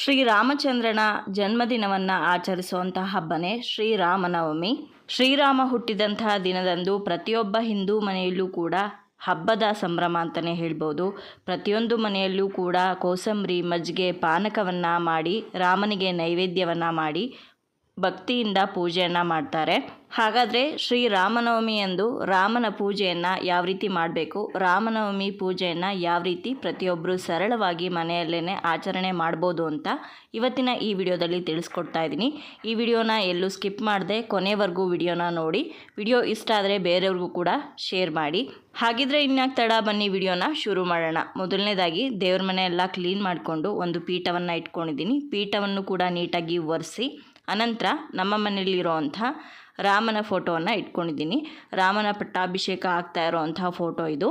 ಶ್ರೀರಾಮಚಂದ್ರನ ಜನ್ಮದಿನವನ್ನು ಆಚರಿಸುವಂತಹ ಹಬ್ಬನೇ ಶ್ರೀರಾಮನವಮಿ. ಶ್ರೀರಾಮ ಹುಟ್ಟಿದಂತಹ ದಿನದಂದು ಪ್ರತಿಯೊಬ್ಬ ಹಿಂದೂ ಮನೆಯಲ್ಲೂ ಕೂಡ ಹಬ್ಬದ ಸಂಭ್ರಮ ಅಂತಲೇ ಹೇಳ್ಬೋದು. ಪ್ರತಿಯೊಂದು ಮನೆಯಲ್ಲೂ ಕೂಡ ಕೋಸಂಬರಿ, ಮಜ್ಜಿಗೆ, ಪಾನಕವನ್ನು ಮಾಡಿ ರಾಮನಿಗೆ ನೈವೇದ್ಯವನ್ನು ಮಾಡಿ ಭಕ್ತಿಯಿಂದ ಪೂಜೆಯನ್ನು ಮಾಡ್ತಾರೆ. ಹಾಗಾದರೆ ಶ್ರೀರಾಮನವಮಿಯಂದು ರಾಮನ ಪೂಜೆಯನ್ನು ಯಾವ ರೀತಿ ಮಾಡಬೇಕು, ರಾಮನವಮಿ ಪೂಜೆಯನ್ನು ಯಾವ ರೀತಿ ಪ್ರತಿಯೊಬ್ಬರು ಸರಳವಾಗಿ ಮನೆಯಲ್ಲೇ ಆಚರಣೆ ಮಾಡ್ಬೋದು ಅಂತ ಇವತ್ತಿನ ಈ ವಿಡಿಯೋದಲ್ಲಿ ತಿಳಿಸ್ಕೊಡ್ತಾ ಇದ್ದೀನಿ. ಈ ವಿಡಿಯೋನ ಎಲ್ಲೂ ಸ್ಕಿಪ್ ಮಾಡದೆ ಕೊನೆವರೆಗೂ ವಿಡಿಯೋನ ನೋಡಿ. ವಿಡಿಯೋ ಇಷ್ಟ ಆದರೆ ಬೇರೆಯವ್ರಿಗೂ ಕೂಡ ಶೇರ್ ಮಾಡಿ. ಹಾಗಿದ್ರೆ ಇನ್ಯಾಕೆ ತಡ, ಬನ್ನಿ ವಿಡಿಯೋನ ಶುರು ಮಾಡೋಣ. ಮೊದಲನೇದಾಗಿ ದೇವ್ರ ಮನೆ ಎಲ್ಲ ಕ್ಲೀನ್ ಮಾಡಿಕೊಂಡು ಒಂದು ಪೀಠವನ್ನು ಇಟ್ಕೊಂಡಿದ್ದೀನಿ. ಪೀಠವನ್ನು ಕೂಡ ನೀಟಾಗಿ ಒರೆಸಿ ಅನಂತರ ನಮ್ಮ ಮನೆಯಲ್ಲಿರೋವಂಥ ರಾಮನ ಫೋಟೋವನ್ನು ಇಟ್ಕೊಂಡಿದ್ದೀನಿ. ರಾಮನ ಪಟ್ಟಾಭಿಷೇಕ ಆಗ್ತಾ ಇರೋವಂಥ ಫೋಟೋ ಇದು.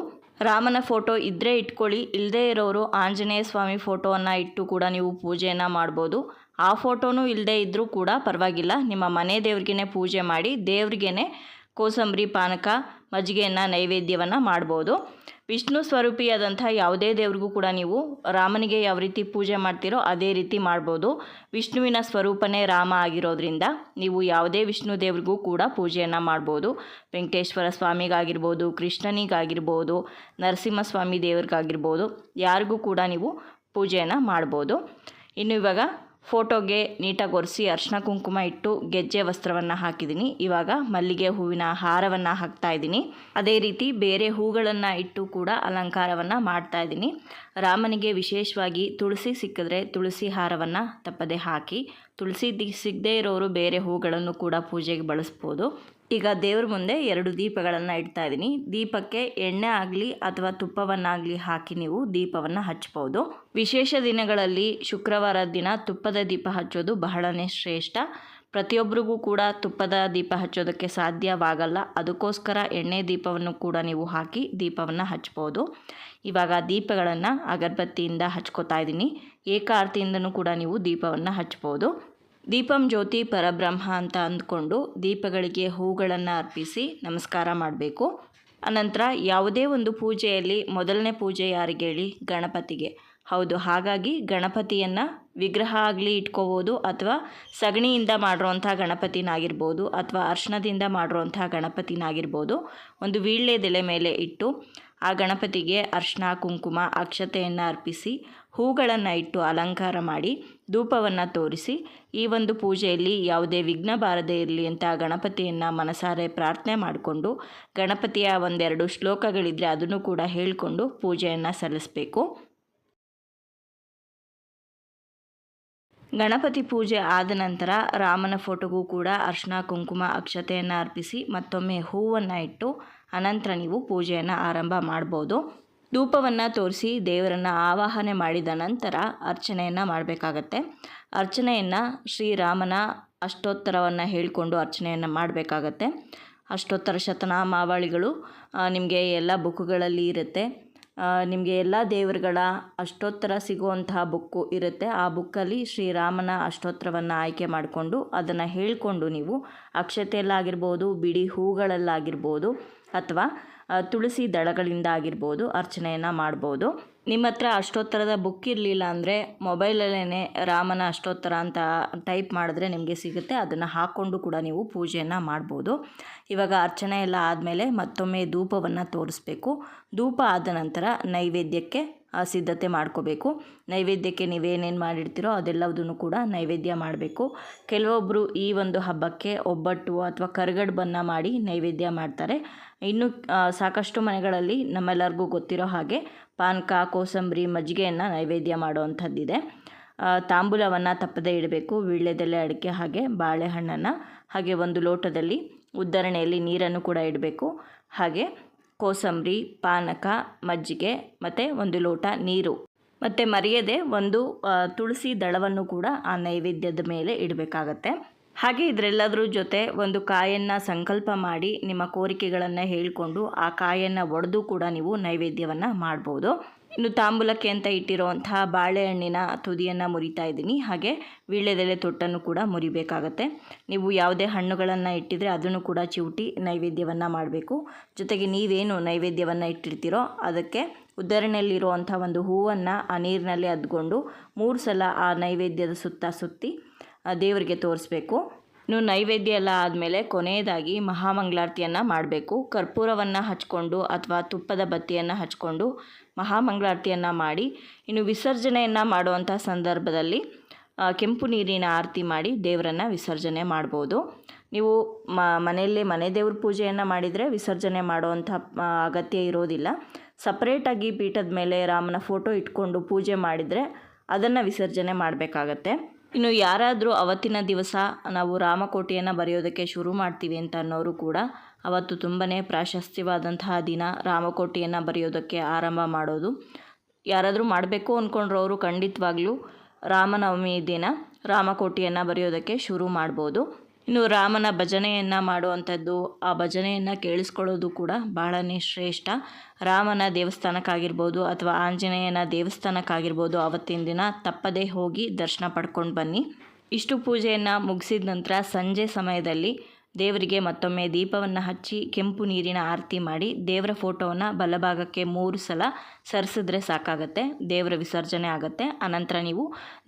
ರಾಮನ ಫೋಟೋ ಇದ್ದರೆ ಇಟ್ಕೊಳ್ಳಿ, ಇಲ್ಲದೇ ಇರೋರು ಆಂಜನೇಯ ಸ್ವಾಮಿ ಫೋಟೋವನ್ನು ಇಟ್ಟು ಕೂಡ ನೀವು ಪೂಜೆಯನ್ನು ಮಾಡ್ಬೋದು. ಆ ಫೋಟೋನೂ ಇಲ್ಲದೇ ಇದ್ದರೂ ಕೂಡ ಪರವಾಗಿಲ್ಲ. ನಿಮ್ಮ ಮನೆ ದೇವ್ರಿಗೇ ಪೂಜೆ ಮಾಡಿ ದೇವ್ರಿಗೇ ಕೋಸಂಬರಿ, ಪಾನಕ, ಮಜ್ಜಿಗೆಯನ್ನು ನೈವೇದ್ಯವನ್ನು ಮಾಡ್ಬೋದು. ವಿಷ್ಣು ಸ್ವರೂಪಿಯಾದಂಥ ಯಾವುದೇ ದೇವ್ರಿಗೂ ಕೂಡ ನೀವು ರಾಮನಿಗೆ ಯಾವ ರೀತಿ ಪೂಜೆ ಮಾಡ್ತೀರೋ ಅದೇ ರೀತಿ ಮಾಡ್ಬೋದು. ವಿಷ್ಣುವಿನ ಸ್ವರೂಪನೇ ರಾಮ ಆಗಿರೋದ್ರಿಂದ ನೀವು ಯಾವುದೇ ವಿಷ್ಣು ದೇವ್ರಿಗೂ ಕೂಡ ಪೂಜೆಯನ್ನು ಮಾಡ್ಬೋದು. ವೆಂಕಟೇಶ್ವರ ಸ್ವಾಮಿಗಾಗಿರ್ಬೋದು, ಕೃಷ್ಣನಿಗಾಗಿರ್ಬೋದು, ನರಸಿಂಹಸ್ವಾಮಿ ದೇವ್ರಿಗಾಗಿರ್ಬೋದು, ಯಾರಿಗೂ ಕೂಡ ನೀವು ಪೂಜೆಯನ್ನು ಮಾಡ್ಬೋದು. ಇನ್ನು ಇವಾಗ ಫೋಟೋಗೆ ನೀಟಾಗಿ ಒರೆಸಿ ಅರಿಶಿನ ಕುಂಕುಮ ಇಟ್ಟು ಗೆಜ್ಜೆ ವಸ್ತ್ರವನ್ನು ಹಾಕಿದ್ದೀನಿ. ಇವಾಗ ಮಲ್ಲಿಗೆ ಹೂವಿನ ಹಾರವನ್ನು ಹಾಕ್ತಾ ಇದ್ದೀನಿ. ಅದೇ ರೀತಿ ಬೇರೆ ಹೂಗಳನ್ನು ಇಟ್ಟು ಕೂಡ ಅಲಂಕಾರವನ್ನು ಮಾಡ್ತಾ ಇದ್ದೀನಿ. ರಾಮನಿಗೆ ವಿಶೇಷವಾಗಿ ತುಳಸಿ ಸಿಕ್ಕಿದ್ರೆ ತುಳಸಿ ಹಾರವನ್ನು ತಪ್ಪದೆ ಹಾಕಿ, ತುಳಸಿ ಸಿಗದೇ ಇರೋರು ಬೇರೆ ಹೂಗಳನ್ನು ಕೂಡ ಪೂಜೆಗೆ ಬಳಸ್ಬೋದು. ಈಗ ದೇವ್ರ ಮುಂದೆ 2 ದೀಪಗಳನ್ನು ಇಡ್ತಾ ಇದ್ದೀನಿ. ದೀಪಕ್ಕೆ ಎಣ್ಣೆ ಆಗಲಿ ಅಥವಾ ತುಪ್ಪವನ್ನಾಗಲಿ ಹಾಕಿ ನೀವು ದೀಪವನ್ನು ಹಚ್ಬೋದು. ವಿಶೇಷ ದಿನಗಳಲ್ಲಿ ಶುಕ್ರವಾರ ದಿನ ತುಪ್ಪದ ದೀಪ ಹಚ್ಚೋದು ಬಹಳನೇ ಶ್ರೇಷ್ಠ. ಪ್ರತಿಯೊಬ್ಬರಿಗೂ ಕೂಡ ತುಪ್ಪದ ದೀಪ ಹಚ್ಚೋದಕ್ಕೆ ಸಾಧ್ಯವಾಗಲ್ಲ. ಅದಕ್ಕೋಸ್ಕರ ಎಣ್ಣೆ ದೀಪವನ್ನು ಕೂಡ ನೀವು ಹಾಕಿ ದೀಪವನ್ನು ಹಚ್ಬೋದು. ಇವಾಗ ದೀಪಗಳನ್ನು ಅಗರಬತ್ತಿಯಿಂದ ಹಚ್ಕೋತಾ ಇದ್ದೀನಿ. ಏಕಾರ್ತಿಯಿಂದನೂ ಕೂಡ ನೀವು ದೀಪವನ್ನು ಹಚ್ಬೋದು. ದೀಪಂ ಜ್ಯೋತಿ ಪರಬ್ರಹ್ಮ ಅಂತ ಅಂದ್ಕೊಂಡು ದೀಪಗಳಿಗೆ ಹೂಗಳನ್ನು ಅರ್ಪಿಸಿ ನಮಸ್ಕಾರ ಮಾಡಬೇಕು. ಅನಂತರ ಯಾವುದೇ ಒಂದು ಪೂಜೆಯಲ್ಲಿ ಮೊದಲನೇ ಪೂಜೆ ಯಾರಿಗೆ ಹೇಳಿ? ಗಣಪತಿಗೆ. ಹೌದು, ಹಾಗಾಗಿ ಗಣಪತಿಯನ್ನು ವಿಗ್ರಹ ಆಗಲಿ ಇಟ್ಕೋಬೋದು, ಅಥವಾ ಸಗಣಿಯಿಂದ ಮಾಡಿರೋವಂಥ ಗಣಪತಿನಾಗಿರ್ಬೋದು, ಅಥವಾ ಅರ್ಶಿಣದಿಂದ ಮಾಡಿರೋವಂಥ ಗಣಪತಿನಾಗಿರ್ಬೋದು. ಒಂದು ವೀಳ್ಯದೆಲೆ ಮೇಲೆ ಇಟ್ಟು ಆ ಗಣಪತಿಗೆ ಅರ್ಶಿನ, ಕುಂಕುಮ, ಅಕ್ಷತೆಯನ್ನು ಅರ್ಪಿಸಿ ಹೂಗಳನ್ನು ಇಟ್ಟು ಅಲಂಕಾರ ಮಾಡಿ ಧೂಪವನ್ನು ತೋರಿಸಿ ಈ ಒಂದು ಪೂಜೆಯಲ್ಲಿ ಯಾವುದೇ ವಿಘ್ನ ಬಾರದೇ ಇರಲಿ ಅಂತ ಗಣಪತಿಯನ್ನು ಮನಸಾರೆ ಪ್ರಾರ್ಥನೆ ಮಾಡಿಕೊಂಡು ಗಣಪತಿಯ 1-2 ಶ್ಲೋಕಗಳಿದ್ದರೆ ಅದನ್ನು ಕೂಡ ಹೇಳಿಕೊಂಡು ಪೂಜೆಯನ್ನು ಸಲ್ಲಿಸಬೇಕು. ಗಣಪತಿ ಪೂಜೆ ಆದ ನಂತರ ರಾಮನ ಫೋಟೋಗೂ ಕೂಡ ಅರ್ಶಿನ, ಕುಂಕುಮ, ಅಕ್ಷತೆಯನ್ನು ಅರ್ಪಿಸಿ ಮತ್ತೊಮ್ಮೆ ಹೂವನ್ನು ಇಟ್ಟು ಅನಂತರ ನೀವು ಪೂಜೆಯನ್ನು ಆರಂಭ ಮಾಡ್ಬೋದು. ಧೂಪವನ್ನು ತೋರಿಸಿ ದೇವರನ್ನು ಆವಾಹನೆ ಮಾಡಿದ ನಂತರ ಅರ್ಚನೆಯನ್ನು ಮಾಡಬೇಕಾಗತ್ತೆ. ಅರ್ಚನೆಯನ್ನು ಶ್ರೀರಾಮನ ಅಷ್ಟೋತ್ತರವನ್ನು ಹೇಳಿಕೊಂಡು ಅರ್ಚನೆಯನ್ನು ಮಾಡಬೇಕಾಗತ್ತೆ. ಅಷ್ಟೋತ್ತರ ಶತನಾಮಾವಳಿಗಳು ನಿಮಗೆ ಎಲ್ಲ ಬುಕ್ಗಳಲ್ಲಿ ಇರುತ್ತೆ. ನಿಮಗೆ ಎಲ್ಲ ದೇವರುಗಳ ಅಷ್ಟೋತ್ತರ ಸಿಗುವಂತಹ ಬುಕ್ಕು ಇರುತ್ತೆ. ಆ ಬುಕ್ಕಲ್ಲಿ ಶ್ರೀರಾಮನ ಅಷ್ಟೋತ್ತರವನ್ನು ಆಯ್ಕೆ ಮಾಡಿಕೊಂಡು ಅದನ್ನು ಹೇಳಿಕೊಂಡು ನೀವು ಅಕ್ಷತೆಯಲ್ಲಾಗಿರ್ಬೋದು, ಬಿಡಿ ಹೂಗಳಲ್ಲಾಗಿರ್ಬೋದು, ಅಥವಾ ತುಳಸಿ ದಳಗಳಿಂದ ಆಗಿರ್ಬೋದು ಅರ್ಚನೆಯನ್ನು ಮಾಡ್ಬೋದು. ನಿಮ್ಮ ಹತ್ರ ಅಷ್ಟೋತ್ತರದ ಬುಕ್ ಇರಲಿಲ್ಲ ಅಂದರೆ ಮೊಬೈಲಲ್ಲೇ ರಾಮನ ಅಷ್ಟೋತ್ತರ ಅಂತ ಟೈಪ್ ಮಾಡಿದ್ರೆ ನಿಮಗೆ ಸಿಗುತ್ತೆ. ಅದನ್ನು ಹಾಕ್ಕೊಂಡು ಕೂಡ ನೀವು ಪೂಜೆಯನ್ನು ಮಾಡ್ಬೋದು. ಇವಾಗ ಅರ್ಚನೆ ಎಲ್ಲ ಆದಮೇಲೆ ಮತ್ತೊಮ್ಮೆ ಧೂಪವನ್ನು ತೋರಿಸ್ಬೇಕು. ಧೂಪ ಆದ ನಂತರ ನೈವೇದ್ಯಕ್ಕೆ ಸಿದ್ಧತೆ ಮಾಡ್ಕೋಬೇಕು. ನೈವೇದ್ಯಕ್ಕೆ ನೀವೇನೇನು ಮಾಡಿರ್ತೀರೋ ಅದೆಲ್ಲದನ್ನು ಕೂಡ ನೈವೇದ್ಯ ಮಾಡಬೇಕು. ಕೆಲವೊಬ್ಬರು ಈ ಒಂದು ಹಬ್ಬಕ್ಕೆ ಒಬ್ಬಟ್ಟು ಅಥವಾ ಕರಗಡಬನ್ನು ಮಾಡಿ ನೈವೇದ್ಯ ಮಾಡ್ತಾರೆ. ಇನ್ನು ಸಾಕಷ್ಟು ಮನೆಗಳಲ್ಲಿ ನಮ್ಮೆಲ್ಲರಿಗೂ ಗೊತ್ತಿರೋ ಹಾಗೆ ಪಾನಕ, ಕೋಸಂಬರಿ, ಮಜ್ಜಿಗೆಯನ್ನು ನೈವೇದ್ಯ ಮಾಡುವಂಥದ್ದಿದೆ. ತಾಂಬೂಲವನ್ನು ತಪ್ಪದೇ ಇಡಬೇಕು. ವೀಳ್ಯದೆಲೆ, ಅಡಿಕೆ, ಹಾಗೆ ಬಾಳೆಹಣ್ಣನ್ನು, ಹಾಗೆ ಒಂದು ಲೋಟದಲ್ಲಿ ಉದ್ದರಣೆಯಲ್ಲಿ ನೀರನ್ನು ಕೂಡ ಇಡಬೇಕು. ಹಾಗೆ ಕೋಸಂಬರಿ, ಪಾನಕ, ಮಜ್ಜಿಗೆ ಮತ್ತು 1 ಲೋಟ ನೀರು ಮತ್ತು ಮರೆಯದೆ ಒಂದು ತುಳಸಿ ದಳವನ್ನು ಕೂಡ ಆ ನೈವೇದ್ಯದ ಮೇಲೆ ಇಡಬೇಕಾಗತ್ತೆ. ಹಾಗೆ ಇದರೆಲ್ಲದರ ಜೊತೆ ಒಂದು ಕಾಯನ್ನು ಸಂಕಲ್ಪ ಮಾಡಿ ನಿಮ್ಮ ಕೋರಿಕೆಗಳನ್ನು ಹೇಳಿಕೊಂಡು ಆ ಕಾಯನ್ನು ಒಡೆದು ಕೂಡ ನೀವು ನೈವೇದ್ಯವನ್ನು ಮಾಡ್ಬೋದು. ಇನ್ನು ತಾಂಬೂಲಕ್ಕೆ ಅಂತ ಇಟ್ಟಿರುವಂತಹ ಬಾಳೆಹಣ್ಣಿನ ತುದಿಯನ್ನು ಮುರಿತಾ ಇದ್ದೀನಿ. ಹಾಗೆ ವೀಳ್ಯದೆಲೆ ತೊಟ್ಟನ್ನು ಕೂಡ ಮುರಿಬೇಕಾಗತ್ತೆ. ನೀವು ಯಾವುದೇ ಹಣ್ಣುಗಳನ್ನು ಇಟ್ಟಿದ್ರೆ ಅದನ್ನು ಕೂಡ ಚಿವುಟಿ ನೈವೇದ್ಯವನ್ನು ಮಾಡಬೇಕು. ಜೊತೆಗೆ ನೀವೇನು ನೈವೇದ್ಯವನ್ನು ಇಟ್ಟಿರ್ತೀರೋ ಅದಕ್ಕೆ ಉದ್ದರಣೆಯಲ್ಲಿರುವಂಥ ಒಂದು ಹೂವನ್ನು ಆ ನೀರಿನಲ್ಲಿ ಅದ್ಕೊಂಡು 3 ಸಲ ಆ ನೈವೇದ್ಯದ ಸುತ್ತ ಸುತ್ತಿ ದೇವರಿಗೆ ತೋರಿಸ್ಬೇಕು. ಇನ್ನು ನೈವೇದ್ಯ ಎಲ್ಲ ಆದಮೇಲೆ ಕೊನೆಯದಾಗಿ ಮಹಾಮಂಗಳಾರತಿಯನ್ನು ಮಾಡಬೇಕು. ಕರ್ಪೂರವನ್ನು ಹಚ್ಕೊಂಡು ಅಥವಾ ತುಪ್ಪದ ಬತ್ತಿಯನ್ನು ಹಚ್ಕೊಂಡು ಮಹಾಮಂಗಳಾರತಿಯನ್ನು ಮಾಡಿ ಇನ್ನು ವಿಸರ್ಜನೆಯನ್ನು ಮಾಡುವಂಥ ಸಂದರ್ಭದಲ್ಲಿ ಕೆಂಪು ನೀರಿನ ಆರತಿ ಮಾಡಿ ದೇವರನ್ನು ವಿಸರ್ಜನೆ ಮಾಡ್ಬೋದು. ನೀವು ಮನೆಯಲ್ಲೇ ಮನೆ ದೇವ್ರ ಪೂಜೆಯನ್ನು ಮಾಡಿದರೆ ವಿಸರ್ಜನೆ ಮಾಡುವಂಥ ಅಗತ್ಯ ಇರೋದಿಲ್ಲ. ಸಪ್ರೇಟಾಗಿ ಪೀಠದ ಮೇಲೆ ರಾಮನ ಫೋಟೋ ಇಟ್ಕೊಂಡು ಪೂಜೆ ಮಾಡಿದರೆ ಅದನ್ನು ವಿಸರ್ಜನೆ ಮಾಡಬೇಕಾಗತ್ತೆ. ಇನ್ನು ಯಾರಾದರೂ ಅವತ್ತಿನ ದಿವಸ ನಾವು ರಾಮಕೋಟಿಯನ್ನು ಬರೆಯೋದಕ್ಕೆ ಶುರು ಮಾಡ್ತೀವಿ ಅಂತ ಅನ್ನೋರು ಕೂಡ ಅವತ್ತು ತುಂಬಾ ಪ್ರಾಶಸ್ತ್ಯವಾದಂತಹ ದಿನ ರಾಮಕೋಟಿಯನ್ನು ಬರೆಯೋದಕ್ಕೆ ಆರಂಭ ಮಾಡೋದು. ಯಾರಾದರೂ ಮಾಡಬೇಕು ಅಂದ್ಕೊಂಡ್ರವರು ಖಂಡಿತವಾಗ್ಲೂ ರಾಮನವಮಿ ದಿನ ರಾಮಕೋಟಿಯನ್ನು ಬರೆಯೋದಕ್ಕೆ ಶುರು ಮಾಡ್ಬೋದು. ಇನ್ನು ರಾಮನ ಭಜನೆಯನ್ನು ಮಾಡುವಂಥದ್ದು, ಆ ಭಜನೆಯನ್ನು ಕೇಳಿಸ್ಕೊಳ್ಳೋದು ಕೂಡ ಬಹಳನೇ ಶ್ರೇಷ್ಠ. ರಾಮನ ದೇವಸ್ಥಾನಕ್ಕಾಗಿರ್ಬೋದು ಅಥವಾ ಆಂಜನೇಯನ ದೇವಸ್ಥಾನಕ್ಕಾಗಿರ್ಬೋದು ಅವತ್ತಿನ ದಿನ ತಪ್ಪದೇ ಹೋಗಿ ದರ್ಶನ ಪಡ್ಕೊಂಡು ಬನ್ನಿ. ಇಷ್ಟು ಪೂಜೆಯನ್ನು ಮುಗಿಸಿದ ನಂತರ ಸಂಜೆ ಸಮಯದಲ್ಲಿ ದೇವರಿಗೆ ಮತ್ತೊಮ್ಮೆ ದೀಪವನ್ನು ಹಚ್ಚಿ ಕೆಂಪು ನೀರಿನ ಆರತಿ ಮಾಡಿ ದೇವರ ಫೋಟೋವನ್ನು ಬಲಭಾಗಕ್ಕೆ 3 ಸಲ ಸರಿಸಿದ್ರೆ ಸಾಕಾಗತ್ತೆ. ದೇವರ ವಿಸರ್ಜನೆ ಆಗುತ್ತೆ. ಆನಂತರ ನೀವು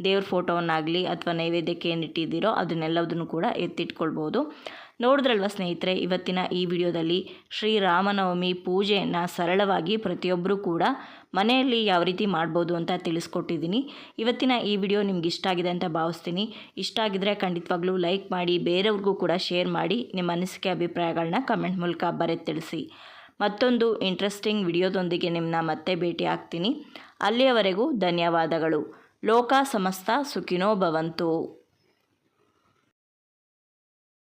ದೇವ್ರ ಫೋಟೋವನ್ನಾಗಲಿ ಅಥವಾ ನೈವೇದ್ಯಕ್ಕೆ ಏನಿಟ್ಟಿದ್ದೀರೋ ಅದನ್ನೆಲ್ಲದನ್ನು ಕೂಡ ಎತ್ತಿಟ್ಕೊಳ್ಬೋದು. ನೋಡಿದ್ರಲ್ವ ಸ್ನೇಹಿತರೆ, ಇವತ್ತಿನ ಈ ವಿಡಿಯೋದಲ್ಲಿ ಶ್ರೀರಾಮನವಮಿ ಪೂಜೆಯನ್ನು ಸರಳವಾಗಿ ಪ್ರತಿಯೊಬ್ಬರೂ ಕೂಡ ಮನೆಯಲ್ಲಿ ಯಾವ ರೀತಿ ಮಾಡ್ಬೋದು ಅಂತ ತಿಳಿಸ್ಕೊಟ್ಟಿದ್ದೀನಿ. ಇವತ್ತಿನ ಈ ವಿಡಿಯೋ ನಿಮ್ಗೆ ಇಷ್ಟ ಆಗಿದೆ ಅಂತ ಭಾವಿಸ್ತೀನಿ. ಇಷ್ಟ ಆಗಿದ್ರೆ ಖಂಡಿತವಾಗ್ಲೂ ಲೈಕ್ ಮಾಡಿ, ಬೇರೆಯವ್ರಿಗೂ ಕೂಡ ಶೇರ್ ಮಾಡಿ, ನಿಮ್ಮ ಅನಿಸಿಕೆ ಅಭಿಪ್ರಾಯಗಳನ್ನ ಕಮೆಂಟ್ ಮೂಲಕ ಬರೆದು ತಿಳಿಸಿ. ಮತ್ತೊಂದು ಇಂಟ್ರೆಸ್ಟಿಂಗ್ ವಿಡಿಯೋದೊಂದಿಗೆ ನಿಮ್ಮನ್ನ ಮತ್ತೆ ಭೇಟಿ ಆಗ್ತೀನಿ. ಅಲ್ಲಿಯವರೆಗೂ ಧನ್ಯವಾದಗಳು. ಲೋಕ ಸಮಸ್ತ ಸುಖಿನೋ ಭವಂತು.